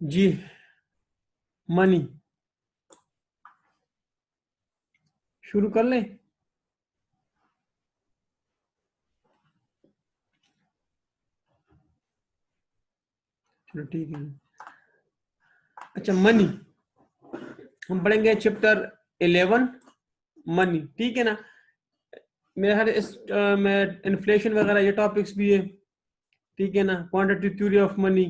जी money शुरू कर लें। चलो ठीक है। अच्छा मनी हम पढ़ेंगे चैप्टर 11 मनी, ठीक है ना। मेरे ख्याल इस में इन्फ्लेशन वगैरह ये टॉपिक्स भी है, ठीक है ना, क्वांटिटी थ्योरी ऑफ मनी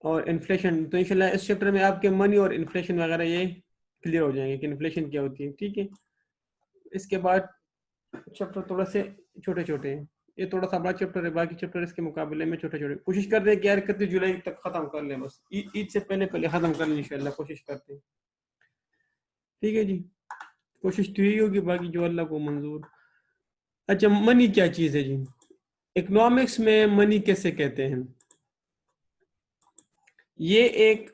और इन्फ्लेशन। तो इंशाल्लाह इस चैप्टर में आपके मनी और इन्फ्लेशन वगैरह ये क्लियर हो जाएंगे कि इन्फ्लेशन क्या होती है, ठीक है। इसके बाद चैप्टर थोड़ा से छोटे छोटे हैं, ये थोड़ा सा बड़ा चैप्टर है, बाकी चैप्टर इसके मुकाबले में छोटे छोटे। कोशिश करते हैं कि यार 31 जुलाई तक खत्म कर लें, बस ईद से पहले पहले खत्म कर लें इंशाल्लाह, कोशिश करते हैं, ठीक है जी। कोशिश तो यही होगी, बाकी जो अल्लाह को मंजूर। अच्छा मनी क्या चीज़ है जी, इकोनॉमिक्स में मनी कैसे कहते हैं। ये एक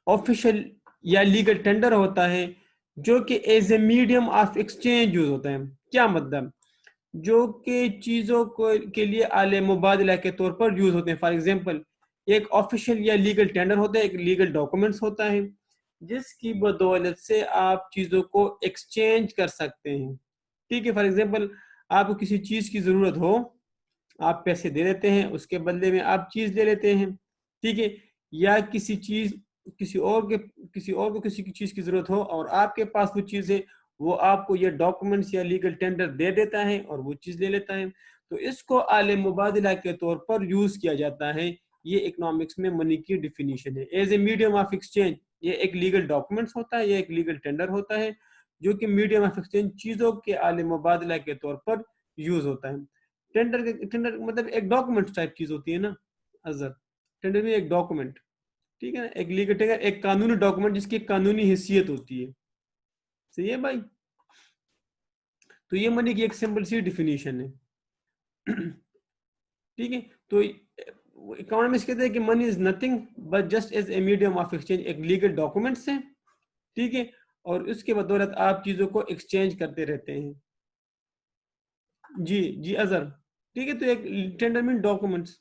ऑफिशियल या लीगल टेंडर होता है जो कि as a medium of exchange use होता है। क्या मतलब, जो कि चीज़ों को के लिए आले मुबादला के तौर पर यूज होते हैं। फॉर एग्जांपल एक ऑफिशियल या लीगल टेंडर होता है, एक लीगल डॉक्यूमेंट्स होता है जिसकी बदौलत से आप चीज़ों को एक्सचेंज कर सकते हैं, ठीक है। फॉर एग्जांपल आपको किसी चीज़ की ज़रूरत हो, आप पैसे दे देते हैं, उसके बदले में आप चीज़ ले लेते हैं, ठीक है। या किसी चीज़ किसी और को किसी की चीज़ की ज़रूरत हो और आपके पास वो चीज़ है, वो आपको ये डॉक्यूमेंट्स या लीगल टेंडर दे देता है और वो चीज़ ले लेता है। तो इसको आले मुबादला के तौर पर यूज़ किया जाता है। ये इकोनॉमिक्स में मनी की डिफिनीशन है, as a medium of exchange. ये एक लीगल डॉक्यूमेंट्स होता है, ये एक लीगल टेंडर होता है जो कि मीडियम ऑफ एक्सचेंज, चीज़ों के आले मुबादला के तौर पर यूज़ होता है। टेंडर मतलब एक डॉक्यूमेंट टाइप चीज होती है ना अजहर। टेंडर में एक डॉक्यूमेंट, ठीक है ना, एक लीगल टेंडर एक कानूनी डॉक्यूमेंट जिसकी एक कानूनी हैसियत होती है। सही है भाई। तो ये मनी की एक सिंपल सी डिफिनीशन है, ठीक है। तो इकोनॉमिक्स कहते हैं कि money is nothing but just as a medium of exchange, एक लीगल डॉक्यूमेंट्स है, ठीक है, और उसके बदौलत आप चीजों को एक्सचेंज करते रहते हैं। जी जी अजहर, ठीक है। तो एक टेंडर मीन डॉक्यूमेंट्स।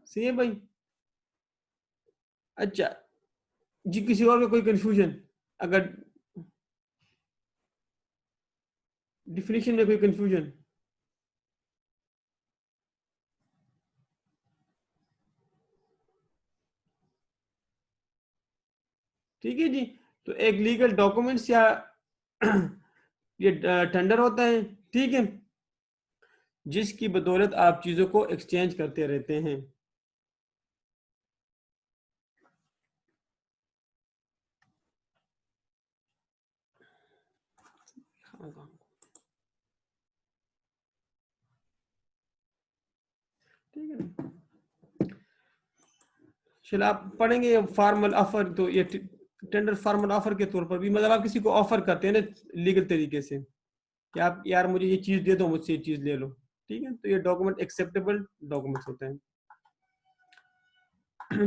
सही है भाई। अच्छा जी, किसी और में कोई कंफ्यूजन, अगर डिफिनीशन में कोई कंफ्यूजन। ठीक है जी। तो एक लीगल डॉक्यूमेंट्स या ये टेंडर होता है, ठीक है, जिसकी बदौलत आप चीजों को एक्सचेंज करते रहते हैं। ठीक है ना। चलो आप पढ़ेंगे फॉर्मल ऑफर, तो ये टेंडर फॉर्मल ऑफर के तौर पर भी, मतलब आप किसी को ऑफर करते हैं ना लीगल तरीके से कि आप यार मुझे ये चीज दे दो, मुझसे ये चीज ले लो, ठीक है। तो ये डॉक्यूमेंट एक्सेप्टेबल डॉक्यूमेंट्स होते हैं।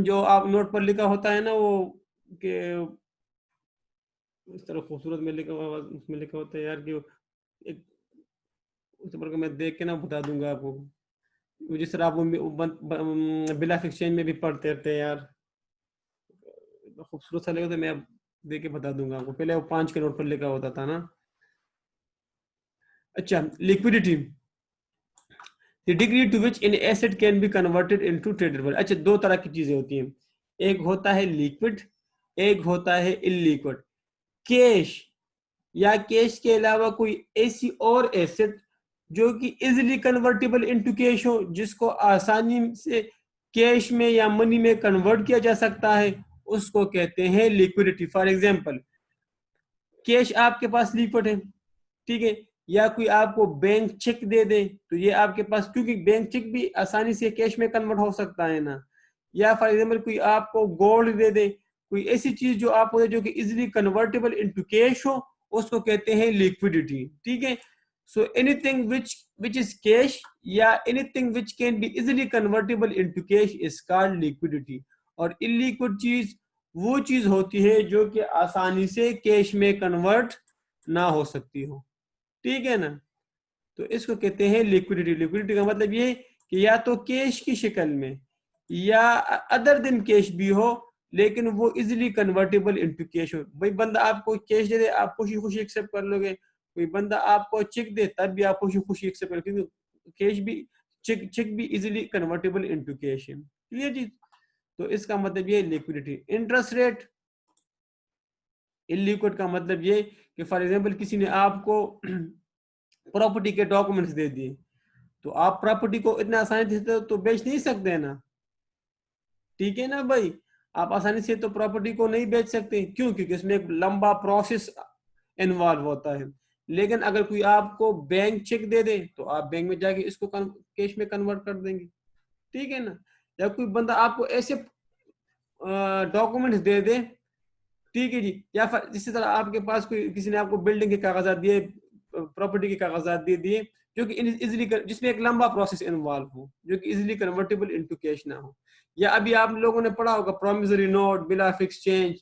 जो आप नोट पर लिखा होता है ना वो, कि इस तरह खूबसूरत में लिखा हुआ, उसमें लिखा होता है यार कि एक, उस पर को मैं देख के ना बता दूंगा आपको। वो जिस तरह आप वो बिल ऑफ एक्सचेंज में भी पढ़ते रहते हैं यार, इतना खूबसूरत सा लगा तो मैं अब देख के बता दूंगा आपको। पहले वो 5 के नोट पर लिखा होता था ना। अच्छा liquidity, the degree to which in asset can be converted into tradable. अच्छा दो तरह की चीजें होती हैं, एक होता है लिक्विड, एक होता है इलिक्विड। कैश या कैश के अलावा कोई ऐसी और एसेट जो कि इजिली कन्वर्टेबल इनटू कैश हो, जिसको आसानी से कैश में या मनी में कन्वर्ट किया जा सकता है, उसको कहते हैं लिक्विडिटी। फॉर एग्जांपल कैश आपके पास लिक्विड है, ठीक है, या कोई आपको बैंक चेक दे दे तो ये आपके पास, क्योंकि बैंक चेक भी आसानी से कैश में कन्वर्ट हो सकता है ना। या फॉर एग्जांपल कोई आपको गोल्ड दे दे, कोई ऐसी चीज जो आपको दे जो कि इजिली कन्वर्टेबल इनटू कैश हो, उसको कहते हैं लिक्विडिटी, ठीक है। So anything which is cash या anything which can be easily convertible into cash is called liquidity. और इलिक्विड चीज वो चीज होती है जो कि आसानी से कैश में कन्वर्ट ना हो सकती हो, ठीक है ना। तो इसको कहते हैं लिक्विडिटी। लिक्विडिटी का मतलब ये कि या तो कैश की शक्ल में या अदर दिन कैश भी हो, लेकिन वो इजिली कन्वर्टेबल इनटू कैश हो। भाई बंदा आपको कैश दे दे, आप खुशी खुशी एक्सेप्ट कर लोगे। कोई बंदा आपको चेक दे, तब भी आप खुशी खुशी एक्सेप्ट कर, क्योंकि कैश भी चेक भी इजिली कन्वर्टेबल इनटू कैश है। क्लियर जी? तो इसका मतलब ये लिक्विडिटी। इंटरेस्ट रेट इलिक्विड का मतलब ये कि फॉर एग्जांपल किसी ने आपको प्रॉपर्टी के डॉक्यूमेंट्स दे दिए, तो आप प्रॉपर्टी को इतना आसानी से तो बेच नहीं सकते हैं ना, ठीक है ना भाई? आप आसानी से तो प्रॉपर्टी को नहीं बेच सकते, क्यों? क्योंकि इसमें एक लंबा प्रोसेस इन्वॉल्व होता है। लेकिन अगर कोई आपको बैंक चेक दे दे, तो आप बैंक में जाके इसको कैश में कन्वर्ट कर देंगे, ठीक है ना? या कोई बंदा आपको ऐसे डॉक्यूमेंट्स दे दे, ठीक है जी, या फिर इसी तरह आपके पास कोई किसी ने आपको बिल्डिंग के कागजात दिए, प्रॉपर्टी के कागजात दे दिए, जो कि इजिली जिसमें एक लंबा प्रोसेस इन्वॉल्व हो, जो कि इजिली कन्वर्टेबल इनटू कैश ना हो। या अभी आप लोगों ने पढ़ा होगा promissory note, bill of exchange,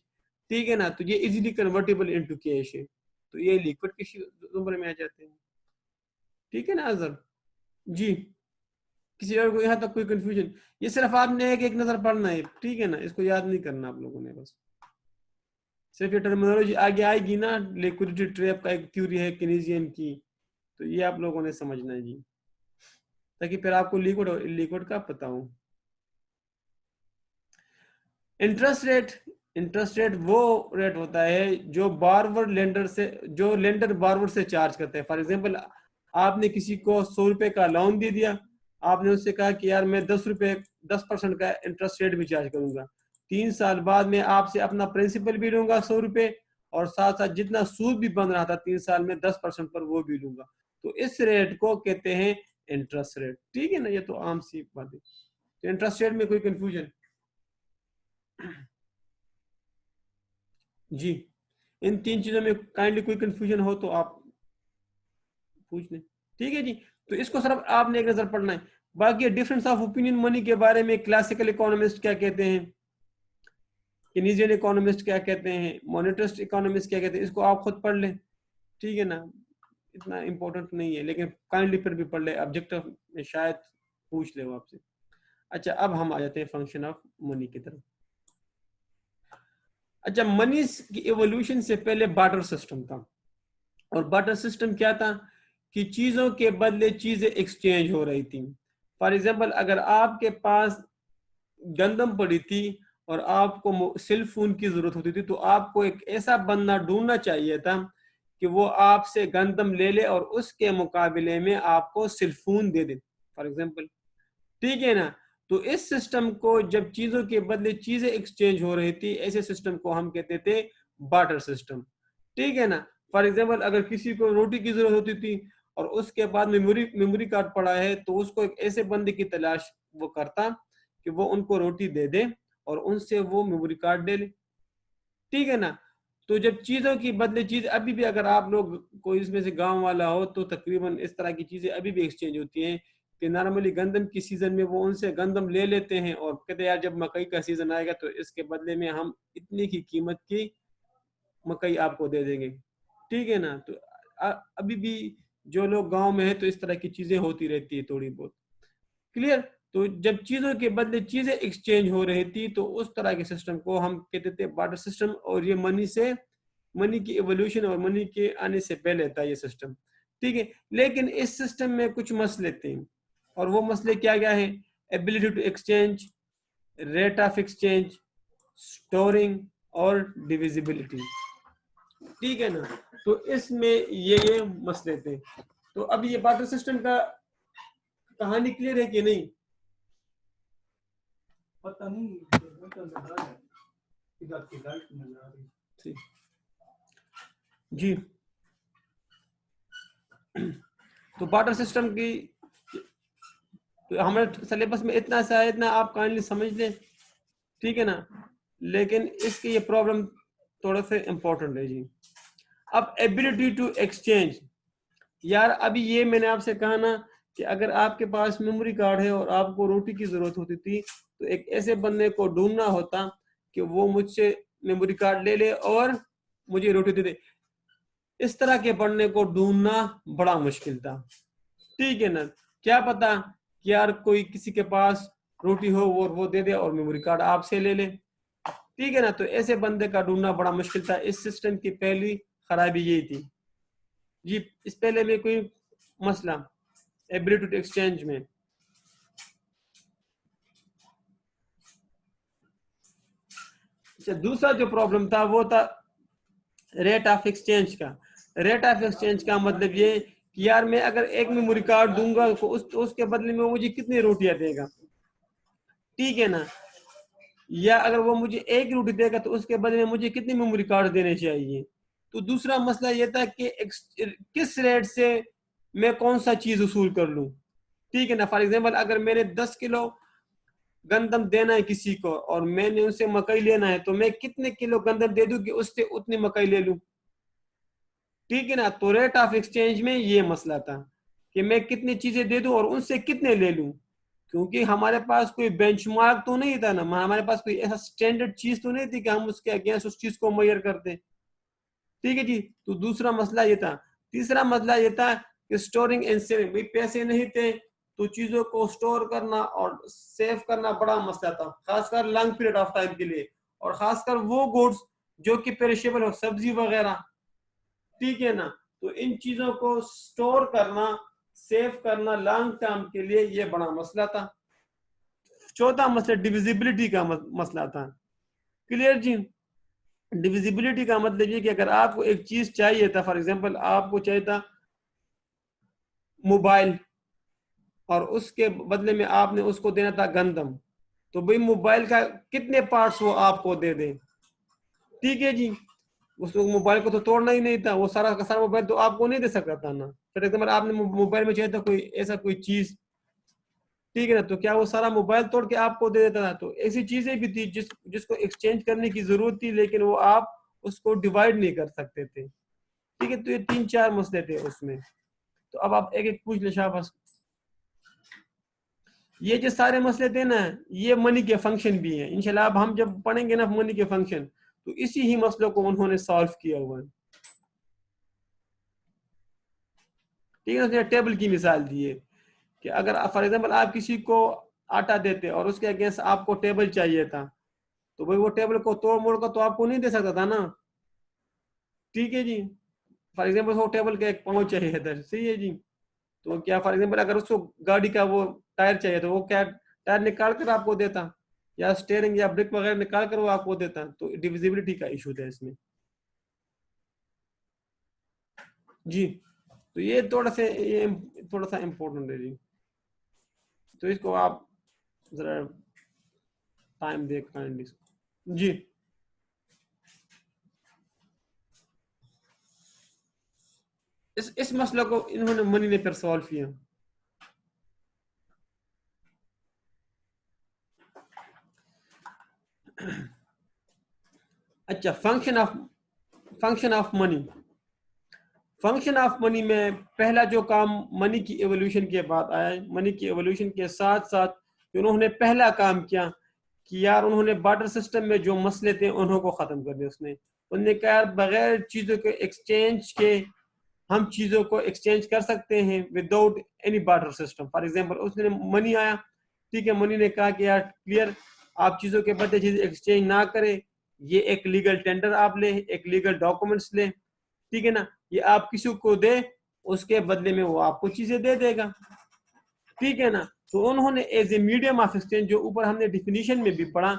ठीक है ना? तो ये इजिली कन्वर्टेबल इनटू कैश है, तो ये लिक्विड किसी उम्र में आ जाते हैं, ठीक है ना अजहर जी? किसी और को यहाँ तक कोई कंफ्यूजन? ये सिर्फ आपने एक एक नजर पढ़ना है, ठीक है ना? इसको याद नहीं करना आप लोगों ने, बस सिर्फ ये टर्मिनोलॉजी आगे आएगी ना, लिक्विडिटी ट्रैप का एक थ्योरी है केनेजियन की, तो ये आप लोगों ने समझना है जी, ताकि फिर आपको लिक्विड और इलिक्विड का पता हो। इंटरेस्ट रेट, इंटरेस्ट रेट वो रेट होता है जो बारवर लेंडर से, जो लेंडर बारवर से चार्ज करते हैं। फॉर एग्जांपल आपने किसी को 100 रुपए का लोन दे दिया, आपने उससे कहा कि यार मैं 10% का इंटरेस्ट रेट भी चार्ज करूंगा, 3 साल बाद में आपसे अपना प्रिंसिपल भी लूंगा 100 रुपए, और साथ साथ जितना सूद भी बन रहा था 3 साल में 10% पर वो भी लूंगा। तो इस रेट को कहते हैं इंटरेस्ट रेट, ठीक है ना? ये तो आम सी बात है। तो इंटरेस्ट रेट में कोई कंफ्यूजन जी? इन 3 चीजों में काइंडली कोई कंफ्यूजन हो तो आप पूछ लें, ठीक है जी? तो इसको सिर्फ आपने एक नजर पढ़ना है। बाकी डिफरेंस ऑफ ओपिनियन मनी के बारे में क्लासिकल इकोनॉमिस्ट क्या कहते हैं, केनीजियन इकोनॉमिस्ट क्या कहते हैं, मॉनेटरिस्ट इकोनॉमिस्ट क्या कहते हैं, इसको आप खुद पढ़ लें, ठीक है ना? इतना इंपॉर्टेंट नहीं है, लेकिन काइंडली फिर भी पढ़ ले, ऑब्जेक्टिव में शायद पूछ ले वो आपसे। अच्छा, अब हम आ जाते हैं फंक्शन ऑफ मनी की तरफ। अच्छा, मनी की इवोल्यूशन से पहले बार्टर सिस्टम था, और बार्टर सिस्टम क्या था कि चीजों के बदले चीजें एक्सचेंज हो रही थी। फॉर एग्जांपल अगर आपके पास गंदम पड़ी थी और आपको सेल फोन की जरूरत होती थी, तो आपको एक ऐसा बंदा ढूंढना चाहिए था कि वो आपसे गंदम ले ले और उसके मुकाबले में आपको सेल फोन दे दे, फॉर एग्जांपल, ठीक है ना? तो इस सिस्टम को, जब चीजों के बदले चीजें एक्सचेंज हो रही थी, ऐसे सिस्टम को हम कहते थे बार्टर सिस्टम, ठीक है ना? फॉर एग्जांपल अगर किसी को रोटी की जरूरत होती थी और उसके बाद मेमोरी कार्ड पड़ा है, तो उसको एक ऐसे बंदे की तलाश वो करता कि वो उनको रोटी दे दे और उनसे वो मेमोरी कार्ड ले ले, ठीक है ना? तो जब चीजों की बदले चीज, अभी भी अगर आप लोग कोई इसमें से गांव वाला हो तो तकरीबन इस तरह की चीजें अभी भी एक्सचेंज होती हैं कि नॉर्मली गंदम की सीजन में वो उनसे गंदम ले लेते हैं और कहते हैं यार जब मकई का सीजन आएगा तो इसके बदले में हम इतनी की कीमत की मकई आपको दे देंगे, ठीक है ना? तो अभी भी जो लोग गांव में है तो इस तरह की चीजें होती रहती है थोड़ी बहुत, क्लियर? तो जब चीजों के बदले चीजें एक्सचेंज हो रही थी, तो उस तरह के सिस्टम को हम कहते थे बार्टर सिस्टम, और ये मनी की एवोल्यूशन और मनी के आने से पहले था ये सिस्टम, ठीक है? लेकिन इस सिस्टम में कुछ मसले थे, और वो मसले क्या क्या है? Ability to exchange, rate of exchange, storing और डिविजिबिलिटी, ठीक है ना? तो इसमें ये मसले थे। तो अब ये बार्टर सिस्टम का कहानी क्लियर है कि नहीं? पता नहीं, ठीक जी। तो बार्टर सिस्टम की तो हमारे सिलेबस में इतना सा है, इतना आप काइंडली समझ लें, ठीक है ना? लेकिन इसकी ये प्रॉब्लम थोड़ा सा इंपॉर्टेंट है जी। अब एबिलिटी टू एक्सचेंज, यार अभी ये मैंने आपसे कहा ना कि अगर आपके पास मेमोरी कार्ड है और आपको रोटी की जरूरत होती थी, तो एक ऐसे बंदे को ढूंढना होता कि वो मुझसे मेमोरी कार्ड ले ले और मुझे रोटी दे दे। इस तरह के बंदे को ढूंढना बड़ा मुश्किल था, ठीक है ना? क्या पता कि यार कोई किसी के पास रोटी हो वो दे दे और मेमोरी कार्ड आपसे ले ले, ठीक है ना। तो ऐसे बंदे का ढूंढना बड़ा मुश्किल था। इस सिस्टम की पहली खराबी यही थी जी। इस पहले में कोई मसला एबिलिटी टू एक्सचेंज में। अच्छा, दूसरा जो प्रॉब्लम था वो था रेट ऑफ एक्सचेंज का। रेट ऑफ एक्सचेंज का मतलब ये कि यार मैं अगर एक मेमोरी कार्ड दूंगा तो उसके बदले में मुझे कितनी रोटियां देगा, ठीक है ना। या अगर वो मुझे एक रोटी देगा तो उसके बदले में मुझे कितनी मेमोरी कार्ड देने चाहिए। तो दूसरा मसला ये था कि किस रेट से मैं कौन सा चीज वसूल कर लूं, ठीक है ना। फॉर एग्जाम्पल अगर मैंने 10 किलो गंदम देना है किसी को और मैंने उनसे मकई लेना है, तो मैं कितने किलो गंदम दे दूं कि उससे उतनी मकई ले लूं, ठीक है ना। तो रेट ऑफ एक्सचेंज में ये मसला था कि मैं कितनी चीजें दे दूं और उनसे कितने ले लूं, क्योंकि हमारे पास कोई बेंचमार्क तो नहीं था ना, हमारे पास कोई ऐसा स्टैंडर्ड चीज तो नहीं थी कि हम उसके अगेंस्ट उस चीज को मेजर करते, ठीक है जी। तो दूसरा मसला ये था। तीसरा मसला ये था कि स्टोरिंग एंड सेविंग, भाई पैसे नहीं थे तो चीजों को स्टोर करना और सेव करना बड़ा मसला था, खासकर लॉन्ग पीरियड ऑफ टाइम के लिए, और खासकर वो गुड्स जो कि पेरिशेबल हो, सब्जी वगैरह, ठीक है ना। तो इन चीजों को स्टोर करना, सेव करना लॉन्ग टर्म के लिए ये बड़ा मसला था। चौथा मसला डिविजिबिलिटी का मसला था। क्लियर जी। डिविजिबिलिटी का मतलब ये कि अगर आपको एक चीज चाहिए था, फॉर एग्जांपल आपको चाहिए था मोबाइल और उसके बदले में आपने उसको देना था गंदम, तो भाई मोबाइल का कितने पार्ट्स वो आपको दे दे, ठीक है जी। उसको मोबाइल को तो तोड़ना ही नहीं था, वो सारा का सारा मोबाइल तो आपको नहीं दे सकता था ना। फॉर एग्जाम्पल आपने मोबाइल में चाहिए था कोई ऐसा कोई चीज, ठीक है ना, तो क्या वो सारा मोबाइल तोड़ के आपको दे देता था। तो ऐसी चीजें भी थी जिसको एक्सचेंज करने की जरूरत थी, लेकिन वो आप उसको डिवाइड नहीं कर सकते थे, ठीक है। तो ये 3-4 मसले थे उसमें। तो अब आप एक एक पूछ ले शाबाश। ये जो सारे मसले थे ना, ये मनी के फंक्शन भी हैं। इंशाल्लाह अब हम जब पढ़ेंगे ना मनी के फंक्शन, तो इसी ही मसलों को उन्होंने सॉल्व किया हुआ है, ठीक है। उसने टेबल की मिसाल दी है कि अगर फॉर एग्जाम्पल आप किसी को आटा देते और उसके अगेंस्ट आपको टेबल चाहिए था, तो भाई वो टेबल को तोड़ मोड़ कर तो आपको नहीं दे सकता था ना, ठीक है जी। फॉर एग्जाम्पल वो टेबल का एक पाँव चाहिए था, सही है जी। तो क्या फॉर एग्जाम्पल अगर उसको गाड़ी का वो टायर चाहिए तो वो क्या टायर निकाल कर आपको देता, या स्टेयरिंग या ब्रेक वगैरह निकाल कर वो आपको देता। तो डिविजिबिलिटी का इशू था इसमें जी। तो ये थोड़ा सा इम्पोर्टेंट है जी। तो इसको आप जरा टाइम दे काइंडली जी। इस मसले को इन्होंने मनी ने फिर सॉल्व किया। अच्छा, function of money. Function of money में पहला जो काम मनी की एवोल्यूशन के बाद आया, मनी की एवोल्यूशन के साथ साथ उन्होंने पहला काम किया कि यार उन्होंने बार्टर सिस्टम में जो मसले थे उनको खत्म कर दिया। उन्होंने कहा यार बगैर चीजों के एक्सचेंज के हम चीजों को एक्सचेंज कर सकते हैं without any barter system. For example उसने मनी आया, ठीक है, मनी ने कहा कि यार क्लियर, आप चीजों के बदले चीज एक्सचेंज ना करें, ये एक लीगल टेंडर आप ले, एक लीगल डॉक्यूमेंट्स ले, ठीक है ना, ये आप किसी को दे, उसके बदले में वो आपको चीजें दे देगा, ठीक है ना। तो उन्होंने as a medium of exchange, जो ऊपर हमने डिफिनीशन में भी पढ़ा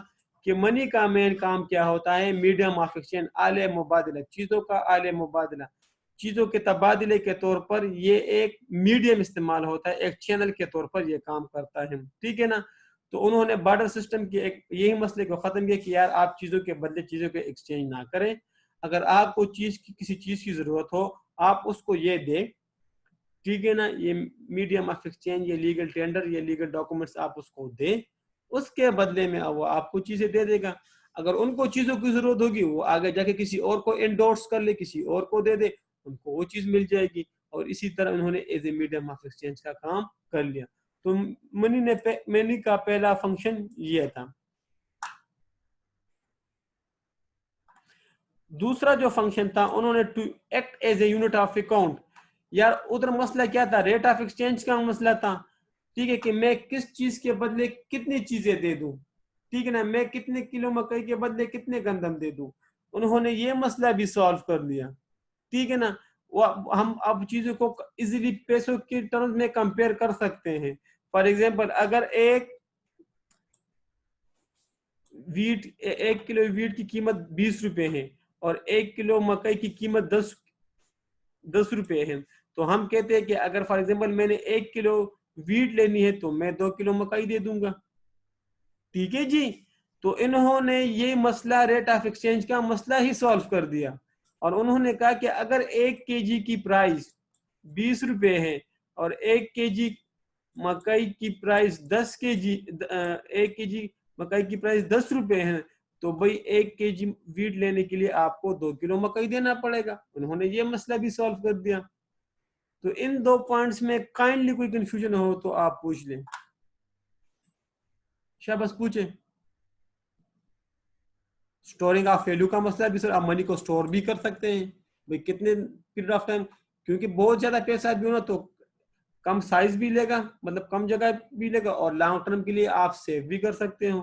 कि मनी का मेन काम क्या होता है, मीडियम ऑफ एक्सचेंज, आले मुबादला, चीजों का आले मुबादला, चीजों के तबादले के तौर पर ये एक मीडियम इस्तेमाल होता है, एक चैनल के तौर पर ये काम करता है, ठीक है ना। तो उन्होंने बार्टर सिस्टम के एक यही मसले को खत्म किया कि यार आप चीजों के बदले चीजों के एक्सचेंज ना करें। अगर आपको किसी चीज की जरूरत हो, आप उसको ये दे, ठीक है ना, ये मीडियम ऑफ एक्सचेंज, ये लीगल टेंडर, ये लीगल डॉक्यूमेंट्स आप उसको दे, उसके बदले में वो आपको चीजें दे देगा। अगर उनको चीजों की जरूरत होगी वो आगे जाके किसी और को एंडोर्स कर ले, किसी और को दे दे, उनको वो चीज मिल जाएगी। और इसी तरह उन्होंने as a medium of exchange का काम कर लिया। तो मनी का पहला फंक्शन ये था। दूसरा जो फंक्शन था, उन्होंने to act as a unit of account. यार उधर मसला क्या था, रेट ऑफ एक्सचेंज का मसला था, ठीक है, कि मैं किस चीज के बदले कितनी चीजें दे दूं, ठीक है ना, मैं कितने किलो मकई के बदले कितने गंदम दे दूं। उन्होंने ये मसला भी सॉल्व कर लिया, ठीक है ना। वो हम अब चीजों को इजीली पैसों के टर्म्स में कंपेयर कर सकते हैं। फॉर एग्जांपल, अगर एक किलो वीट की कीमत 20 रुपए है और 1 किलो मकई की कीमत 10 रुपए है, तो हम कहते हैं कि अगर फॉर एग्जांपल मैंने 1 किलो वीट लेनी है तो मैं 2 किलो मकई दे दूंगा, ठीक है जी। तो इन्होंने ये मसला रेट ऑफ एक्सचेंज का मसला ही सॉल्व कर दिया, और उन्होंने कहा कि अगर 1 केजी की प्राइस 20 रुपए है और 1 केजी मकई की प्राइस 10 केजी, 1 केजी मकई की प्राइस 10 रुपए है, तो भाई 1 केजी वीट लेने के लिए आपको 2 किलो मकई देना पड़ेगा। उन्होंने ये मसला भी सॉल्व कर दिया। तो इन दो पॉइंट्स में काइंडली कोई कंफ्यूजन हो तो आप पूछ लें। शाबाश, पूछे। स्टोरिंग ऑफ वैल्यू का मसला भी, सर आप मनी को स्टोर भी कर सकते हैं, भाई कितने पीरियड ऑफ टाइम, क्योंकि बहुत ज्यादा पैसा भी हो ना तो कम साइज भी लेगा, मतलब कम जगह भी लेगा, और लॉन्ग टर्म के लिए आप सेव भी कर सकते हो,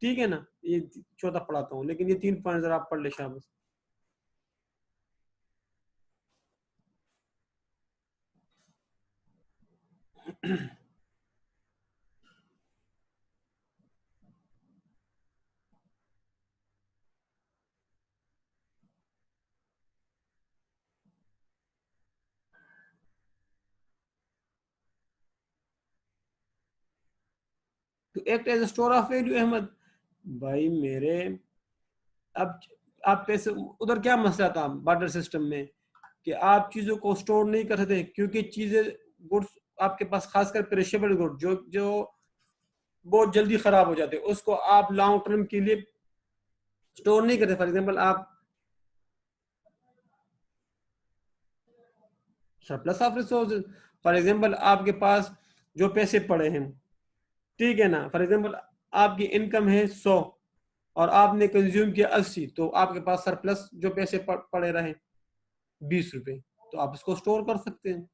ठीक है ना। ये चौथा पढ़ाता हूँ, लेकिन ये 3 पॉइंट जरा आप पढ़ ले शाबाश। तो act as store of value, Ahmed भाई मेरे, अब आप पैसे उधर क्या मसला था बार्टर सिस्टम में, कि आप चीजों को स्टोर नहीं कर सकते, क्योंकि चीजें गुड्स आपके पास, खासकर पेरिशेबल गुड जो जो बहुत जल्दी खराब हो जाते हैं, उसको आप लॉन्ग टर्म के लिए स्टोर नहीं करते। फॉर एग्जांपल, आप surplus of resources, for example आपके पास जो पैसे पड़े हैं, ठीक है ना, फॉर एग्जांपल आपकी इनकम है 100 और आपने कंज्यूम किया 80, तो आपके पास सरप्लस जो पैसे पड़े रहे 20 रुपए, तो आप इसको स्टोर कर सकते हैं,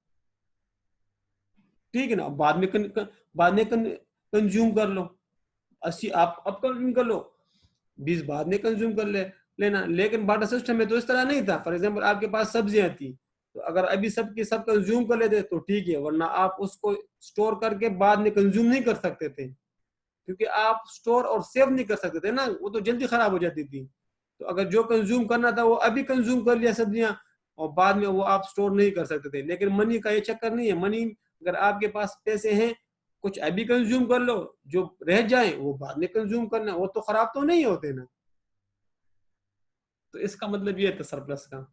ठीक है ना। बाद में कंज्यूम कर लो, 80 आप अब कंज्यूम कर लो, 20 बाद में कंज्यूम कर लेना। लेकिन बाटा सिस्टम में तो इस तरह नहीं था। फॉर एग्जांपल आपके पास सब्जियां थी, तो अगर अभी सब के सब कंज्यूम कर लेते तो ठीक है, वरना आप उसको स्टोर करके बाद में कंज्यूम नहीं कर सकते थे, क्योंकि आप स्टोर और सेव नहीं कर सकते थे ना, वो तो जल्दी खराब हो जाती थी। तो अगर जो कंज्यूम करना था वो अभी कंज्यूम कर लिया सब्जियां, और बाद में वो आप स्टोर नहीं कर सकते थे। लेकिन मनी का ये चक्कर नहीं है। मनी, अगर आपके पास पैसे हैं, कुछ अभी कंज्यूम कर लो, जो रह जाए वो बाद में कंज्यूम करना, वो तो खराब तो नहीं होते ना। तो इसका मतलब ये था सरप्लस का।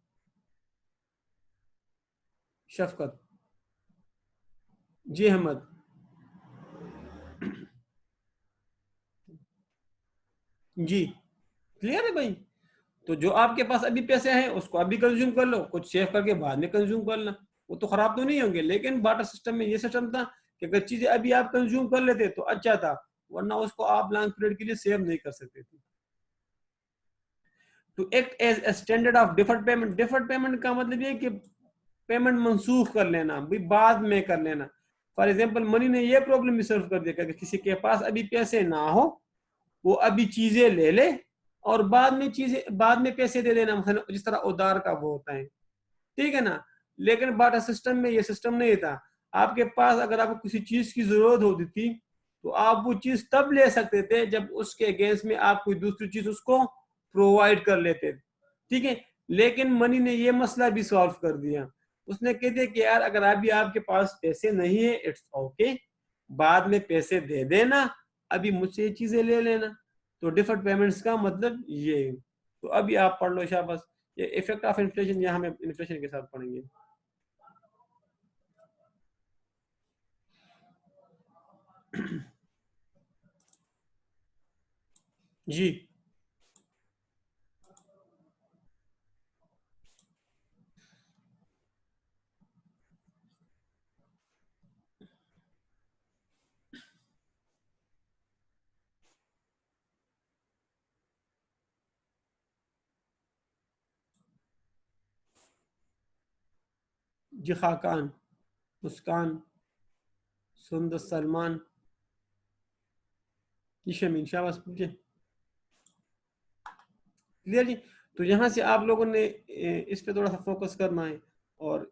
शफकत। जी अहमद। जी, क्लियर है भाई। तो जो आपके पास अभी पैसे हैं उसको अभी कंज्यूम कर लो, कुछ सेव करके बाद में कंज्यूम कर लो, वो तो खराब तो नहीं होंगे। लेकिन बाटर सिस्टम में ये सिस्टम था कि अगर चीजें अभी आप कंज्यूम कर लेते तो अच्छा था, वरना उसको आप लॉन्ग पीरियड के लिए सेव नहीं कर सकते थे। To act as a standard of deferred payment, deferred payment का मतलब ये कि पेमेंट मंसूख कर लेना, भी बाद में कर लेना। फॉर एग्जाम्पल, मनी ने ये प्रॉब्लम भी सॉल्व कर दिया कि किसी के पास अभी पैसे ना हो, वो अभी चीजें ले ले और बाद में पैसे दे देना, मतलब जिस तरह उधार का वो होता है, ठीक है ना। लेकिन बाटा सिस्टम में ये सिस्टम नहीं था। आपके पास अगर आपको किसी चीज की जरूरत होती थी, तो आप वो चीज तब ले सकते थे जब उसके अगेंस्ट में आप कोई दूसरी चीज उसको प्रोवाइड कर लेते, ठीक है। लेकिन मनी ने ये मसला भी सॉल्व कर दिया। उसने कह दिया कि यार अगर अभी आपके पास पैसे नहीं है, इट्स ओके, बाद में पैसे दे देना, अभी मुझसे ये चीजें ले लेना। तो डिफर्ड पेमेंट्स का मतलब ये है। तो अभी आप पढ़ लो शाबाश। ये इफेक्ट ऑफ इन्फ्लेशन, यहाँ हम इन्फ्लेशन के साथ पढ़ेंगे। जी। जी, खाकान, मुस्कान, सुंदर सलमान ईशमीन शाबाश पूछे। क्लियर जी। तो यहाँ से आप लोगों ने इस पे थोड़ा सा फोकस करना है, और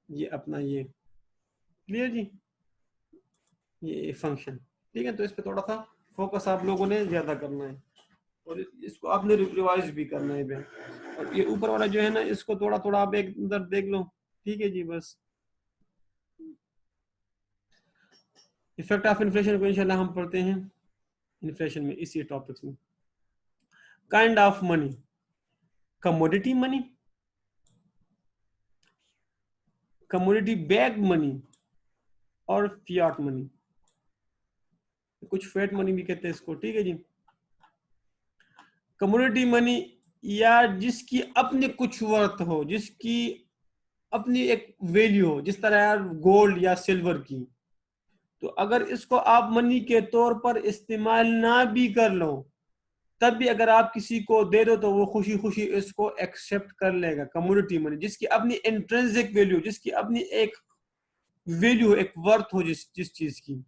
ये अपना ये क्लियर जी, ये फंक्शन, ठीक है। तो इस पे थोड़ा सा फोकस आप लोगों ने ज्यादा करना है, और इसको आपने रिवाइज भी करना है बहन। और ये ऊपर वाला जो है ना, इसको थोड़ा थोड़ा आप एक अंदर देख लो, ठीक है जी। बस इफेक्ट ऑफ इन्फ्लेशन को इंशाल्लाह हम पढ़ते हैं इन्फ्लेशन में, इसी टॉपिक्स में। Kind of money, commodity money, commodity bag money, और फियाट मनी। कुछ फेट मनी भी कहते हैं इसको, ठीक है जी। कमोडिटी मनी, या जिसकी अपनी कुछ वर्थ हो, जिसकी अपनी एक वैल्यू हो, जिस तरह यार गोल्ड या सिल्वर की। तो अगर इसको आप मनी के तौर पर इस्तेमाल ना भी कर लो, तब भी अगर आप किसी को दे दो तो वो खुशी खुशी इसको एक्सेप्ट कर लेगा। कम्युनिटी मनी, जिसकी अपनी इंट्रिंसिक वैल्यू, जिसकी अपनी एक वैल्यू, एक वर्थ हो जिस जिस चीज की,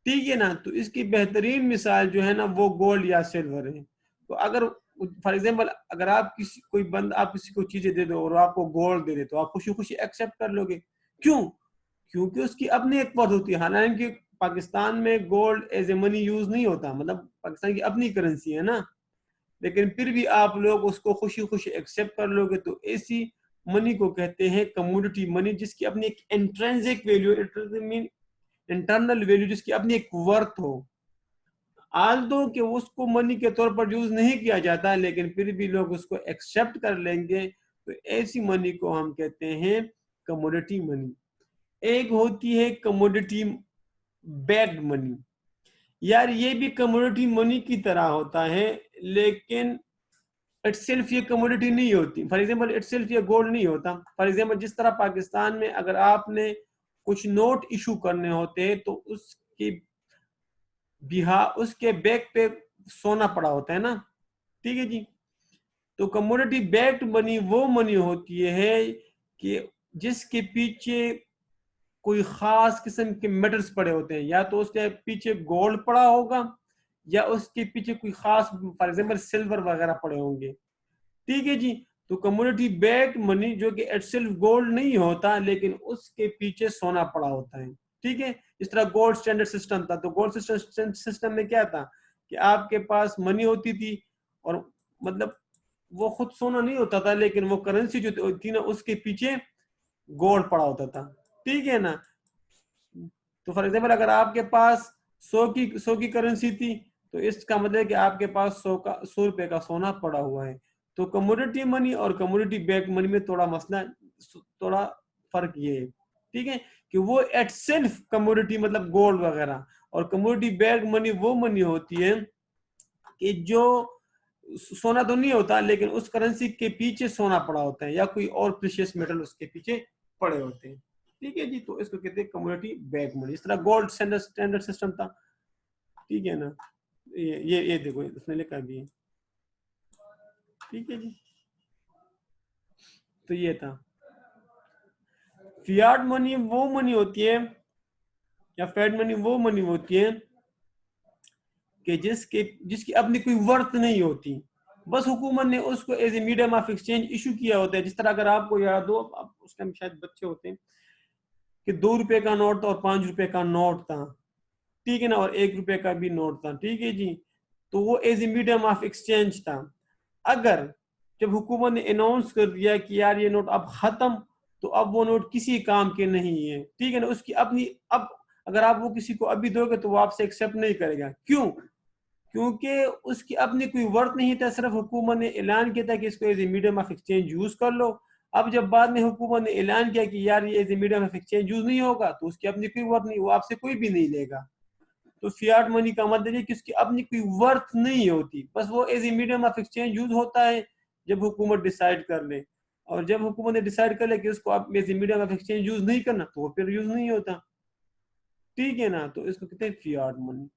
ठीक है ना। तो इसकी बेहतरीन मिसाल जो है ना, वो गोल्ड या सिल्वर है। तो अगर फॉर एग्जाम्पल, अगर आप किसी कोई बंद आप किसी को चीजें दे दो और आपको गोल्ड दे दे, तो आप खुशी खुशी एक्सेप्ट कर लोगे। क्यों? क्योंकि उसकी अपनी एक वर्थ होती है। हालांकि पाकिस्तान में gold as a money use नहीं होता, मतलब पाकिस्तान की अपनी करेंसी है ना, लेकिन फिर भी आप लोग उसको खुशी खुशी एक्सेप्ट कर लोगे। तो ऐसी मनी को कहते हैं कमोडिटी मनी, जिसकी अपनी एक इंट्रिंसिक वैल्यू, इंटरनल वैल्यू, जिसकी अपनी एक वर्थ हो। आल दो कि उसको मनी के तौर पर यूज नहीं किया जाता, लेकिन फिर भी लोग उसको एक्सेप्ट कर लेंगे। तो ऐसी मनी को हम कहते हैं कमोडिटी मनी। एक होती है कमोडिटी बैग्ड मनी। यार ये भी कमोडिटी मनी की तरह होता है, लेकिन इटसेल्फ ये कमोडिटी नहीं होती। फॉर एग्जांपल, इटसेल्फ ये गोल्ड नहीं होता। फॉर एग्जांपल, जिस तरह पाकिस्तान में अगर आपने कुछ नोट इशू करने होते हैं, तो उसकी उसके बैक पे सोना पड़ा होता है ना, ठीक है जी। तो कमोडिटी बैक्ड मनी वो मनी होती है कि जिसके पीछे कोई खास किस्म के मेटल्स पड़े होते हैं, या तो उसके पीछे गोल्ड पड़ा होगा, या उसके पीछे कोई खास फॉर एग्जांपल सिल्वर वगैरह पड़े होंगे, ठीक है जी। तो कम्युनिटी बैक्ड मनी जो कि इटसेल्फ गोल्ड नहीं होता, लेकिन उसके पीछे सोना पड़ा होता है, ठीक है। इस तरह गोल्ड स्टैंडर्ड सिस्टम था। तो गोल्ड सिस्टम में क्या था कि आपके पास मनी होती थी, और मतलब वो खुद सोना नहीं होता था, लेकिन वो करेंसी जो थी ना, उसके पीछे गोल्ड पड़ा होता था, ठीक है ना। तो फॉर एग्जाम्पल, अगर आपके पास 100 की करेंसी थी, तो इसका मतलब कि आपके पास 100 रुपए का सोना पड़ा हुआ है। तो कमोडिटी मनी और कमोडिटी बैक मनी में थोड़ा मसला, थोड़ा फर्क ये है, ठीक है, कि वो एट सेल्फ कमोडिटी मतलब गोल्ड वगैरह, और कमोडिटी बैक मनी वो मनी होती है कि जो सोना तो नहीं होता, लेकिन उस करेंसी के पीछे सोना पड़ा होता है, या कोई और प्रीशियस मेटल उसके पीछे पड़े होते हैं, ठीक है जी। तो इसको कहते हैं कमोडिटी बैक मनी। इस तरह गोल्ड स्टैंडर्ड सिस्टम था, ठीक है ना। ये देखो उसने लिखा भी है, ठीक है जी। तो ये था। फियाट मनी वो मनी होती है, या फेड मनी वो मनी होती है कि जिसकी अपनी कोई वर्थ नहीं होती, बस हुकूमत ने उसको as a medium of exchange issue किया होता है। जिस तरह अगर आपको याद हो, उस टाइम शायद बच्चे होते हैं, कि 2 रुपए का नोट था और 5 रुपए का नोट था, ठीक है ना, और 1 रुपए का भी नोट था, ठीक है जी। तो वो as a medium of exchange था। अगर जब हुकूमत ने अनाउंस कर दिया कि यार ये नोट अब खत्म, तो अब वो नोट किसी काम के नहीं है, ठीक है ना, उसकी अपनी अब अगर आप वो किसी को अभी दोगे तो वो आपसे एक्सेप्ट नहीं करेगा। क्यों? क्योंकि उसकी अपनी कोई वर्थ नहीं था, सिर्फ हुकूमत ने ऐलान किया था कि इसको as a medium of exchange use कर लो। अब जब बाद में हुकूमत ने ऐलान किया कि यार ये as a medium of exchange use नहीं होगा, तो उसकी अपनी कोई वर्थ नहीं, वो आपसे कोई भी नहीं लेगा। तो फियाट मनी का मतलब है कि उसकी अपनी कोई वर्थ नहीं होती, बस वो as a medium of exchange use होता है जब हुकूमत डिसाइड कर ले। और जब हुकूमत ने डिसाइड कर ले कि उसको आप as a medium of exchange use नहीं करना, तो वो फिर यूज नहीं होता, ठीक है ना। तो इसको कहते हैं फियाट मनी।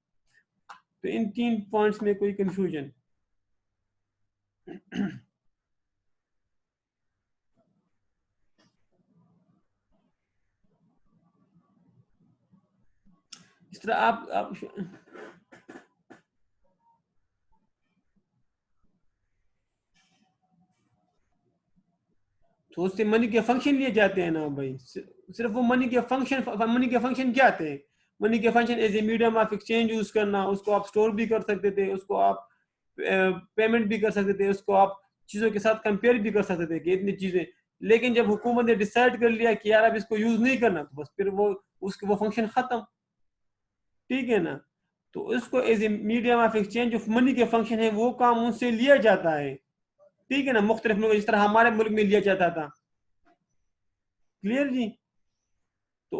तो इन 3 पॉइंट्स में कोई कंफ्यूजन? इस तरह आप तो उससे मनी के फंक्शन लिए जाते हैं ना भाई, सिर्फ वो मनी के फंक्शन क्या थे? मनी के function as a medium of exchange use करना, उसको आप स्टोर भी कर सकते थे, उसको आप पेमेंट भी कर सकते थे, उसको आप चीज़ों के साथ कंपेयर भी कर सकते थे कि इतनी चीज़ें। लेकिन जब हुकूमत ने डिसाइड कर लिया कि यार अब इसको यूज़ नहीं करना, तो बस फिर वो फंक्शन ख़त्म। ठीक है ना? तो उसको as a medium of exchange जो मनी के फंक्शन है वो काम उनसे लिया जाता है। ठीक है ना? मुख्तलिफ मुल्क, जिस तरह हमारे मुल्क में लिया जाता था। क्लियर जी? तो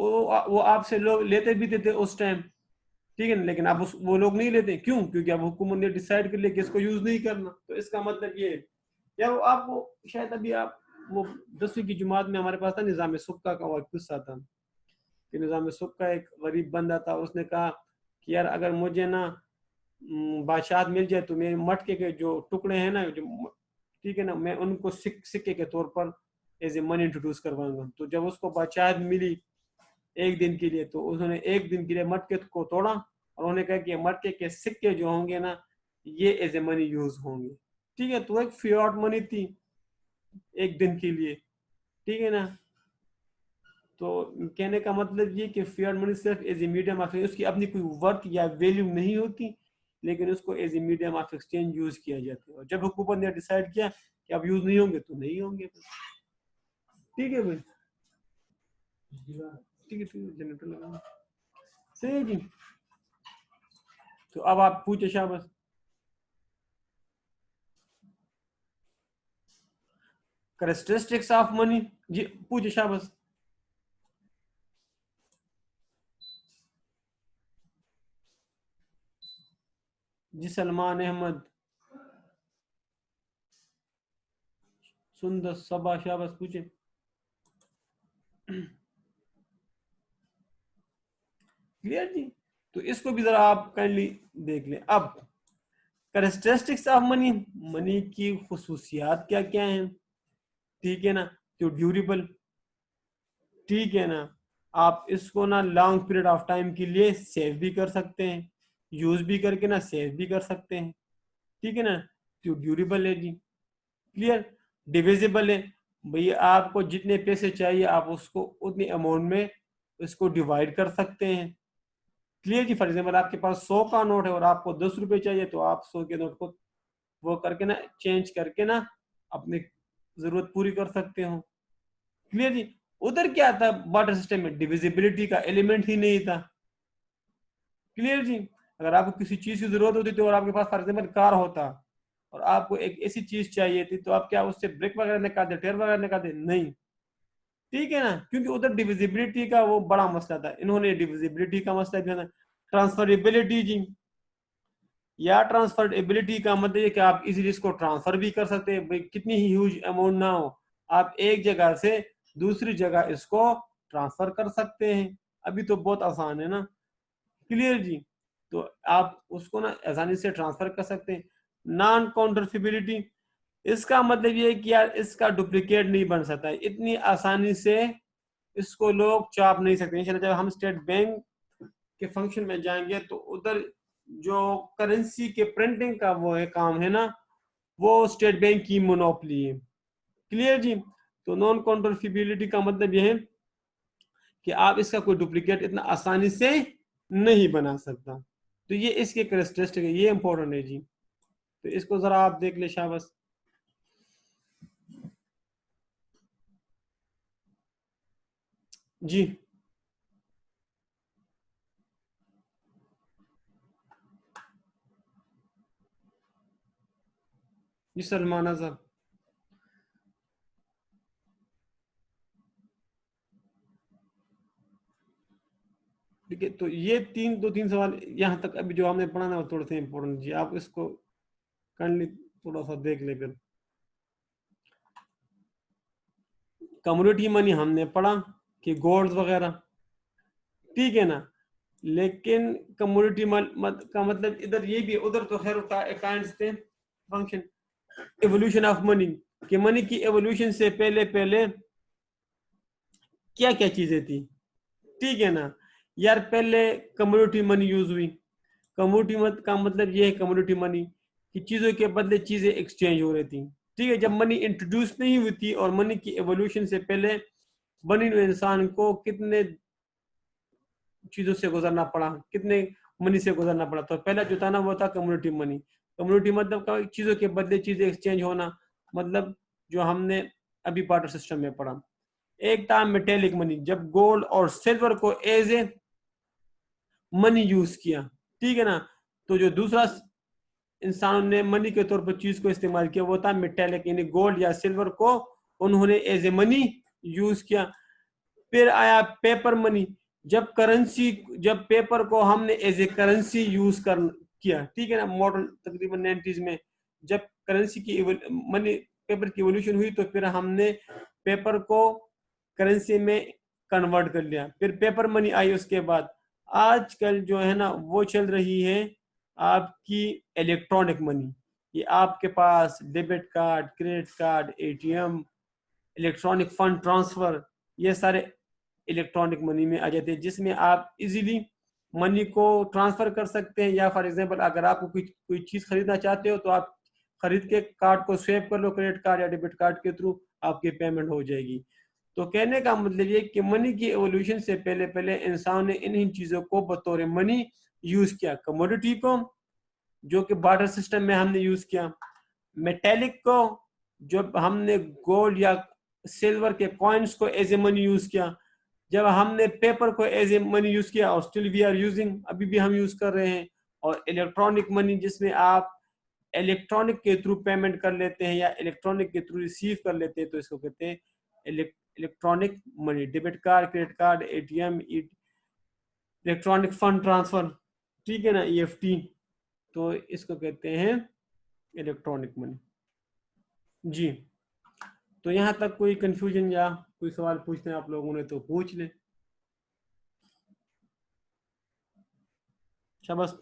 वो आपसे लोग लेते भी थे उस टाइम। ठीक है ना? लेकिन अब वो लोग नहीं लेते, क्यों? क्योंकि अब हुकूमत ने डिसाइड कर लिया कि इसको यूज नहीं करना। तो इसका मतलब ये है यार, वो आपको शायद अभी आप वो 10वीं की जुमात में हमारे पास था निज़ाम सुक्का का वो किस्सा था कि निज़ाम सुक्का एक गरीब बंदा था, उसने कहा कि यार अगर मुझे ना बादशाहत मिल जाए तो मेरे मटके के जो टुकड़े हैं ना, जो ठीक है ना, मैं उनको सिक्के के तौर पर एज ए मनी इंट्रोड्यूस करवाऊंगा। तो जब उसको बादशाहत मिली एक दिन के लिए, तो उन्होंने एक दिन के लिए मटके को तोड़ा और उन्होंने कहा कि मटके के सिक्के जो होंगे ना, ये एज ए मनी यूज होंगे। ठीक है, तो एक फियाट मनी थी एक दिन के लिए। ठीक है ना? तो कहने का मतलब ये कि फियाट मनी सिर्फ एज ए मीडियम ऑफ, उसकी अपनी कोई वर्थ या वैल्यू नहीं होती, लेकिन उसको as a medium of exchange use किया जाता है। और जब हुकूमत ने डिसाइड किया कि अब यूज नहीं होंगे तो नहीं होंगे। ठीक है भाई, ठीक है, जनरेटर लगा सही है जी। तो अब आप पूछे शाबाश। कैरेक्टरिस्टिक्स ऑफ मनी, जी पूछे शाबाश। जी सलमान अहमद, सुंदर सबा, शाबाश पूछे। क्लियर जी? तो इसको भी जरा आप काइंडली देख लें। अब कैरेक्टरिस्टिक्स ऑफ मनी, मनी की खुसूसियात क्या क्या हैं? ठीक है ना? जो ड्यूरेबल, ठीक है ना, आप इसको ना लॉन्ग पीरियड ऑफ टाइम के लिए सेव भी कर सकते हैं, यूज भी करके ना सेव भी कर सकते हैं। ठीक है ना? जो ड्यूरेबल है जी। क्लियर? डिविजिबल है, भैया आपको जितने पैसे चाहिए आप उसको उतनी अमाउंट में इसको डिवाइड कर सकते हैं। Clear ji? फॉर एग्जाम्पल आपके पास 100 का नोट है और आपको 10 रुपए चाहिए, तो आप 100 के नोट को वो करके ना चेंज करके ना अपनी जरूरत पूरी कर सकते हो। क्लियर जी? उधर क्या था, बार्टर सिस्टम में डिविजिबिलिटी का एलिमेंट ही नहीं था। क्लियर जी? अगर आपको किसी चीज की जरूरत होती थी और आपके पास फॉर एग्जाम्पल कार होता और आपको एक ऐसी चीज चाहिए थी, तो आप क्या उससे ब्रेक वगैरह निकालते, टायर वगैरह निकालते? नहीं। ठीक है ना? क्योंकि उधर डिविजिबिलिटी का वो बड़ा मसला था, इन्होंने डिविजिबिलिटी का मसला किया था। ट्रांसफरेबिलिटी जी, या ट्रांसफरेबिलिटी का मतलब ये कि आप इजीली इसको ट्रांसफर भी कर सकते हैं, भाई कितनी ही ह्यूज अमाउंट ना हो, आप एक जगह से दूसरी जगह इसको ट्रांसफर कर सकते हैं। अभी तो बहुत आसान है ना। क्लियर जी? तो आप उसको ना आसानी से ट्रांसफर कर सकते हैं। नॉन काउंटरफिबिलिटी, इसका मतलब ये है कि यार इसका डुप्लीकेट नहीं बन सकता है इतनी आसानी से, इसको लोग चाप नहीं सकते। जब हम स्टेट बैंक के फंक्शन में जाएंगे तो उधर जो करेंसी के प्रिंटिंग का वो है काम है ना, वो स्टेट बैंक की मोनोपली है। क्लियर जी? तो नॉन काउंटरफिबिलिटी का मतलब ये है कि आप इसका कोई डुप्लीकेट इतना आसानी से नहीं बना सकता। तो ये इसके कैरेक्टरिस्टिक है, ये इंपॉर्टेंट है जी। तो इसको जरा आप देख ले शाबाश। जी जी सलमान साहब, ठीक है। तो ये दो तीन सवाल यहाँ तक अभी जो हमने पढ़ा ना, वो थोड़े से इंपॉर्टेंट जी, आप इसको काइंडली थोड़ा सा देख ले फिर। कम्युनिटी मनी हमने पढ़ा कि गोल्ड वगैरह, ठीक है ना, लेकिन कम्युनिटी का मतलब इधर ये भी, उधर तो खैर काइंड्स थे फंक्शन। एवोल्यूशन ऑफ मनी, कि मनी की एवोल्यूशन से पहले पहले क्या क्या चीजें थी। ठीक है ना? यार पहले कम्युनिटी मनी यूज हुई। कम्युनिटी मत का मतलब ये है कम्युनिटी मनी कि चीजों के बदले चीजें एक्सचेंज हो रही थी। ठीक है, जब मनी इंट्रोड्यूस नहीं हुई थी और मनी की एवोल्यूशन से पहले बनी हुए इंसान को कितने चीजों से गुजरना पड़ा, कितने मनी से गुजरना पड़ा। तो पहला जो था ना वो था कम्युनिटी मनी। कम्युनिटी मतलब का चीजों के बदले चीजें एक्सचेंज होना, मतलब जो हमने अभी बार्टर सिस्टम में पढ़ा। एक था मेटेलिक मनी, जब गोल्ड और सिल्वर को एज ए मनी यूज किया। ठीक है ना। तो जो दूसरा इंसानों ने मनी के तौर पर चीज को इस्तेमाल किया वो था मेटेलिक, यानी गोल्ड या सिल्वर को उन्होंने एज ए मनी यूज किया। फिर आया पेपर मनी, जब करेंसी, जब पेपर को हमने एज ए करेंसी यूज कर किया। ठीक है ना, मॉडर्न तकरीबन 90s में जब करेंसी की मनी पेपर की इवोल्यूशन हुई तो फिर हमने पेपर को करेंसी में कन्वर्ट कर लिया। फिर पेपर मनी आई उसके बाद। आजकल जो है ना वो चल रही है आपकी इलेक्ट्रॉनिक मनी। ये आपके पास debit card, credit card, ATM, electronic fund transfer, ये सारे इलेक्ट्रॉनिक मनी में आ जाते हैं, जिसमें आप इजीली मनी को ट्रांसफर कर सकते हैं। या फॉर एग्जांपल अगर आपको कोई चीज खरीदना चाहते हो तो आप खरीद के कार्ड को स्वेप कर लो, क्रेडिट कार्ड या डेबिट कार्ड के थ्रू आपकी पेमेंट हो जाएगी। तो कहने का मतलब ये कि मनी की एवोल्यूशन से पहले पहले इंसान ने इन चीजों को बतौर मनी यूज किया। कमोडिटी को जो कि बार्टर सिस्टम में हमने यूज किया, मेटेलिक को जब हमने गोल्ड या सिल्वर के कॉइन्स को एज ए मनी यूज किया, जब हमने पेपर को एज ए मनी यूज किया और स्टिल वी आर यूजिंग, अभी भी हम यूज कर रहे हैं। और इलेक्ट्रॉनिक मनी जिसमें आप इलेक्ट्रॉनिक के थ्रू पेमेंट कर लेते हैं या इलेक्ट्रॉनिक के थ्रू रिसीव कर लेते हैं, तो इसको कहते हैं electronic money. Debit card, credit card, ATM, electronic fund transfer, ठीक है ना, ईएफटी, तो इसको कहते हैं इलेक्ट्रॉनिक मनी। जी, तो यहाँ तक कोई कंफ्यूजन या कोई सवाल पूछते हैं आप लोगों ने तो पूछ लें। शाबाश।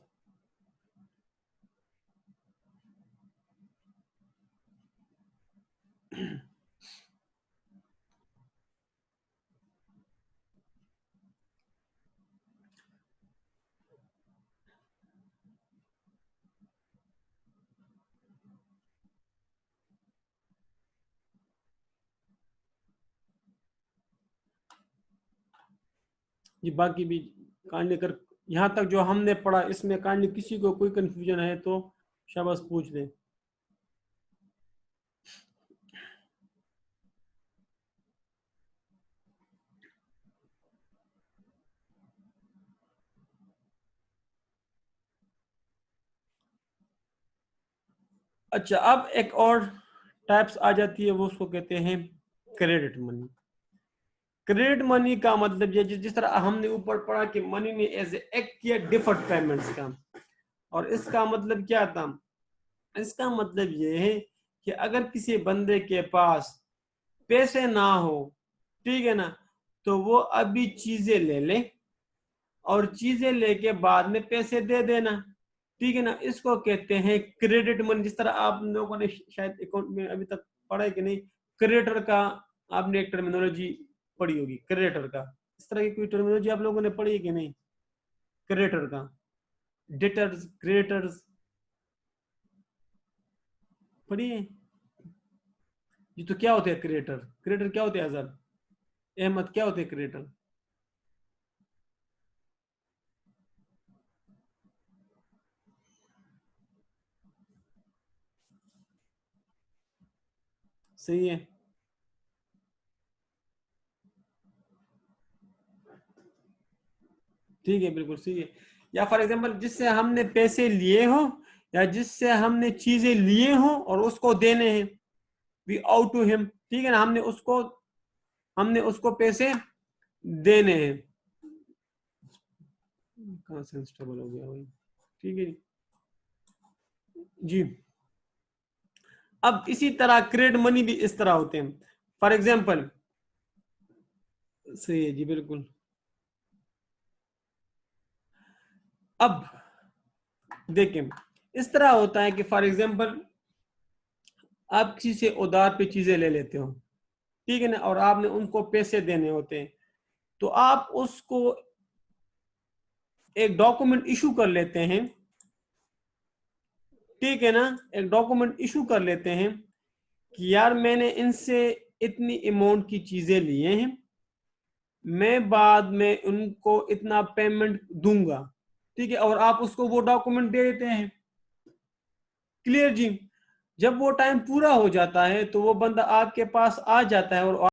ये बाकी भी काइंडली कर, यहाँ तक जो हमने पढ़ा इसमें काइंडली किसी को कोई कंफ्यूजन है तो शाबाश पूछ लें। अच्छा, अब एक और टाइप्स आ जाती है, वो उसको कहते हैं क्रेडिट मनी। क्रेडिट मनी का मतलब ये जिस तरह हमने ऊपर पढ़ा कि मनी ने एज एक्ट किया डिफर्ड पेमेंट्स का, और इसका मतलब क्या था? इसका मतलब ये है कि अगर किसी बंदे के पास पैसे ना हो, ठीक है ना, तो वो अभी चीजें ले ले और चीजें लेके बाद में पैसे दे देना। ठीक है ना, इसको कहते हैं क्रेडिट मनी। जिस तरह आप लोगों ने शायद अकाउंट में अभी तक पढ़ा है कि नहीं, क्रेडिटर का आपने एक टर्मिनोलॉजी पढ़ी होगी, क्रेडिटर का। इस तरह की कोई टर्मिनोलॉजी आप लोगों ने पढ़ी है कि नहीं? क्रेडिटर का, डेटर्स, क्रेडिटर्स पढ़ी है? ये तो क्या होते हैं क्रिएटर? क्रिएटर क्या होते हैं आजाद अहमद, क्या होते हैं क्रिएटर? सही है, ठीक है, बिल्कुल सही है। या फॉर एग्जांपल जिससे हमने पैसे लिए हो या जिससे हमने चीजें लिए हो और उसको देने हैं, वी आउट टू हिम, ठीक है ना, हमने उसको पैसे देने हैं। कहाँ से इंस्टेबल हो गया भाई? ठीक है जी। अब इसी तरह क्रेडिट मनी भी इस तरह होते हैं। फॉर एग्जांपल, सही है जी, बिल्कुल। अब देखें, इस तरह होता है कि फॉर एग्जांपल आप किसी से उधार पे चीजें ले लेते हो, ठीक है ना, और आपने उनको पैसे देने होते हैं, तो आप उसको एक डॉक्यूमेंट इशू कर लेते हैं, ठीक है ना, एक डॉक्यूमेंट इशू कर लेते हैं कि यार मैंने इनसे इतनी अमाउंट की चीजें लिए हैं, मैं बाद में उनको इतना पेमेंट दूंगा, ठीक है, और आप उसको वो डॉक्यूमेंट दे देते हैं। क्लियर जी। जब वो टाइम पूरा हो जाता है तो वो बंदा आपके पास आ जाता है और